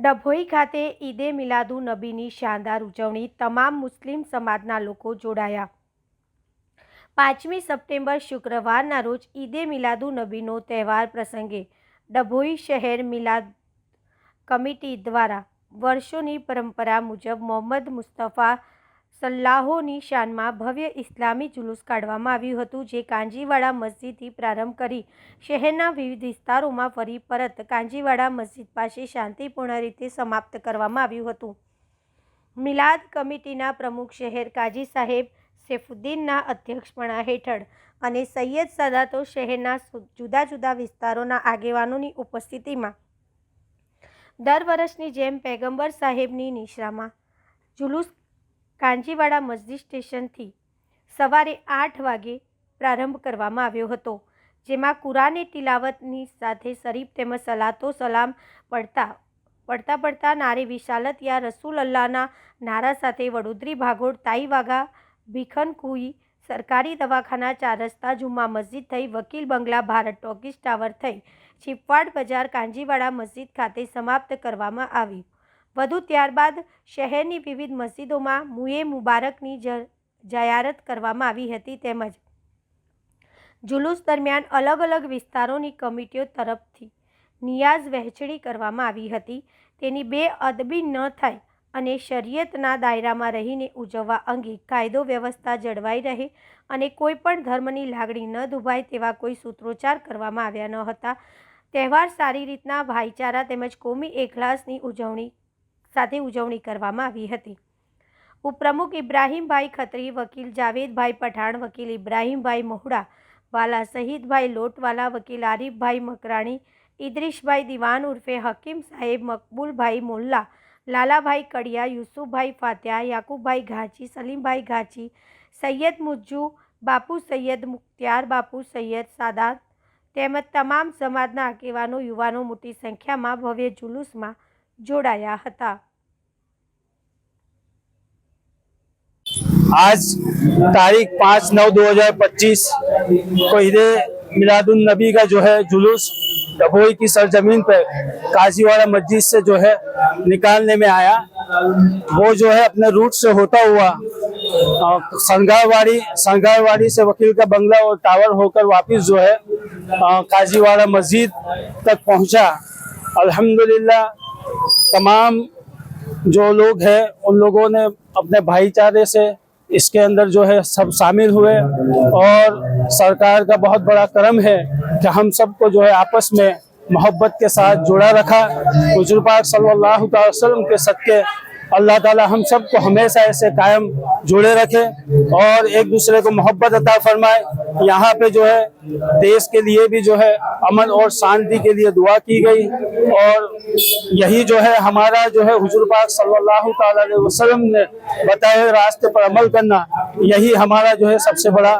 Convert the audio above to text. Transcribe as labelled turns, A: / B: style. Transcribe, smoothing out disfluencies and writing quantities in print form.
A: ડભોઈ ખાતે ઈદે મિલાદુન નબીની શાનદાર ઉજવણી, તમામ મુસ્લિમ સમાજના લોકો જોડાયા। 5મી સપ્ટેમ્બર શુક્રવારના રોજ ઈદે મિલાદુન નબીનો તહેવાર પ્રસંગે ડભોઈ શહેર મિલાદ કમિટી દ્વારા વર્ષોની પરંપરા મુજબ મોહમ્મદ મુસ્તફા સલ્લાહોની શાનમાં ભવ્ય ઇસ્લામી જુલુસ કાઢવામાં આવ્યું હતું, જે કાંજીવાડા મસ્જિદથી પ્રારંભ કરી શહેરના વિવિધ વિસ્તારોમાં ફરી પરત કાંજીવાડા મસ્જિદ પાસે શાંતિપૂર્ણ રીતે સમાપ્ત કરવામાં આવ્યું હતું। મિલાદ કમિટીના પ્રમુખ શહેર કાજી સાહેબ સૈફુદ્દીનના અધ્યક્ષપણા હેઠળ અને સૈયદ સાદાતો શહેરના જુદા જુદા વિસ્તારોના આગેવાનોની ઉપસ્થિતિમાં દર વર્ષની જેમ પૈગંબર સાહેબની નિશ્રામાં જુલુસ કાંજીવાડા મસ્જિદ સ્ટેશનથી સવારે 8 વાગે પ્રારંભ કરવામાં આવ્યો હતો, જેમાં કુરાને તિલાવતની સાથે શરીફ તેમજ સલાતો સલામ પડતા નારે વિશાલત યા રસૂલ અલ્લાહના નારા સાથે વડોદરી ભાગોળ તાઈ વાઘા ભીખનકુઈ સરકારી દવાખાના 4 રસ્તા જુમ્મા મસ્જિદ થઈ વકીલ બંગલા ભારત ટોકીઝ ટાવર થઈ છીપવાડ બજાર કાંજીવાડા મસ્જિદ ખાતે સમાપ્ત કરવામાં આવી। વધુ ત્યારબાદ શહેરની વિવિધ મસ્જિદોમાં મુએ મુબારકની જયારત કરવામાં આવી હતી, તેમજ જુલુસ દરમિયાન અલગ અલગ વિસ્તારોની કમિટીઓ તરફથી નિયાઝ વહેંચણી કરવામાં આવી હતી। તેની બેઅદબી ન થાય અને શરિયતના દાયરામાં રહીને ઉજવવા અંગે કાયદો વ્યવસ્થા જળવાઈ રહે અને કોઈપણ ધર્મની લાગણી ન દુભાય તેવા કોઈ સૂત્રોચ્ચાર કરવામાં આવ્યા ન હતા। તહેવાર સારી રીતના ભાઈચારા તેમજ કોમી એખલાસની ઉજવણી કરવામાં આવી હતી। ઉપપ્રમુખ ઇબ્રાહીમભાઈ ખત્રી, વકીલ જાવેદભાઈ પઠાણ, વકીલ ઇબ્રાહીમભાઈ મોહડા વાલા, શહીદભાઈ લોટવાલા, વકીલ આરીફભાઈ મકરાણી, ઇદ્રીશભાઈ દિવાન ઉર્ફે હકીમ સાહેબ, મકબૂલભાઈ મોલ્લા, લાલાભાઈ કડિયા, યુસુફભાઈ ફાત્યા, યાકુબભાઈ ઘાંચી, સલીમભાઈ ઘાંચી, સૈયદ મુજ્જુ બાપુ, સૈયદ મુખ્તિયાર બાપુ, સૈયદ સાદાત તેમજ તમામ સમાજના આગેવાનો યુવાનો મોટી સંખ્યામાં ભવ્ય જુલુસમાં જોડાયા હતા।
B: आज तारीख 5/9/2025 को ईद मिलादुन नबी का जो है जुलूस डभोई की सरजमीन पर काजीवाड़ा मस्जिद से जो है निकालने में आया। वो जो है अपने रूट से होता हुआ संगारवाड़ी से वकील का बंगला और टावर होकर वापस जो है काजीवाड़ा मस्जिद तक पहुंचा। अल्हम्दुलिल्लाह तमाम जो लोग हैं उन लोगों ने अपने भाईचारे से इसके अंदर जो है सब शामिल हुए और सरकार का बहुत बड़ा करम है कि हम सबको जो है आपस में मोहब्बत के साथ जोड़ा रखा। हुजूर पाक सल्लल्लाहु अलैहि वसल्लम के सदके अल्लाह ताला हम सबको हमेशा ऐसे कायम जोड़े रखे और एक दूसरे को मोहब्बत अता फरमाए। यहाँ पे जो है देश के लिए भी जो है अमन और शांति के लिए दुआ की गई और यही जो है हमारा जो है हुजूर पाक सल्लल्लाहु अलैहि वसल्लम ने बताए रास्ते पर अमल करना, यही हमारा जो है सबसे बड़ा